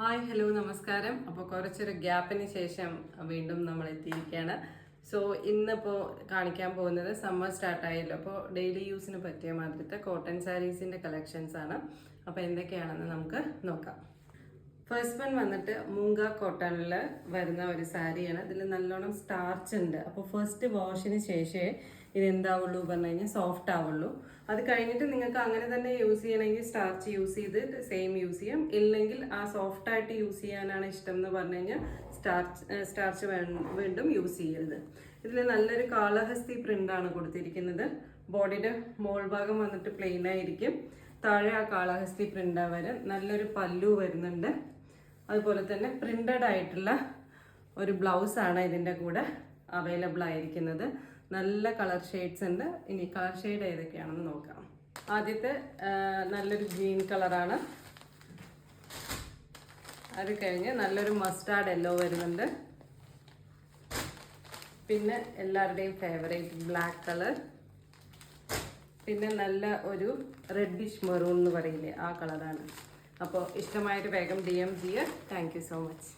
Hi hello നമസ്കാരം. അപ്പോൾ കുറച്ചൊരു ഗ്യാപ്പിന് ശേഷം വീണ്ടും നമ്മൾ എത്തിയിരിക്കുകയാണ്. സോ ഇന്നിപ്പോൾ കാണിക്കാൻ പോകുന്നത് സമ്മർ സ്റ്റാർട്ടായല്ലോ, അപ്പോൾ ഡെയിലി യൂസിന് പറ്റിയ മാതിരത്തെ കോട്ടൺ സാരീസിൻ്റെ കളക്ഷൻസ് ആണ്. അപ്പോൾ എന്തൊക്കെയാണെന്ന് നമുക്ക് നോക്കാം. ഫസ്റ്റ് വൺ വന്നിട്ട് മൂങ്ക കോട്ടണിൽ വരുന്ന ഒരു സാരിയാണ്. ഇതിൽ നല്ലോണം സ്റ്റാർച്ച് ഉണ്ട്. അപ്പോൾ ഫസ്റ്റ് വാഷിന് ശേഷമേ ഇത് എന്താവുള്ളൂ പറഞ്ഞു കഴിഞ്ഞാൽ സോഫ്റ്റ് ആവുള്ളൂ. അത് കഴിഞ്ഞിട്ട് നിങ്ങൾക്ക് അങ്ങനെ തന്നെ യൂസ് ചെയ്യണമെങ്കിൽ സ്റ്റാർച്ച് യൂസ് ചെയ്ത് സെയിം യൂസ് ചെയ്യാം. ഇല്ലെങ്കിൽ ആ സോഫ്റ്റായിട്ട് യൂസ് ചെയ്യാനാണ് ഇഷ്ടം എന്ന് പറഞ്ഞു കഴിഞ്ഞാൽ സ്റ്റാർച്ച് വീണ്ടും യൂസ് ചെയ്യരുത്. ഇതിൽ നല്ലൊരു കാളഹസ്തി പ്രിൻ്റാണ് കൊടുത്തിരിക്കുന്നത്. ബോഡിയുടെ മോൾ ഭാഗം വന്നിട്ട് പ്ലെയിൻ ആയിരിക്കും. താഴെ ആ കാളഹസ്തി പ്രിൻ്റാ വരും. നല്ലൊരു പല്ലു വരുന്നുണ്ട്. അതുപോലെ തന്നെ പ്രിൻ്റഡ് ആയിട്ടുള്ള ഒരു ബ്ലൗസാണ് ഇതിൻ്റെ കൂടെ അവൈലബിൾ ആയിരിക്കുന്നത്. നല്ല കളർ ഷെയ്ഡ്സ് ഉണ്ട്. ഇനി കളർ ഷെയ്ഡ് ഏതൊക്കെയാണെന്ന് നോക്കാം. ആദ്യത്തെ നല്ലൊരു ഗ്രീൻ കളറാണ്. അത് കഴിഞ്ഞ് നല്ലൊരു മസ്റ്റാർഡ് യെല്ലോ വരുന്നുണ്ട്. പിന്നെ എല്ലാവരുടെയും ഫേവറേറ്റ് ബ്ലാക്ക് കളർ. പിന്നെ നല്ല ഒരു റെഡിഷ് മെറൂൺ എന്ന് പറയില്ലേ, ആ കളറാണ്. അപ്പോൾ ഇഷ്ടമായിട്ട് വേഗം DM ചെയ്യുക. Thank you so much.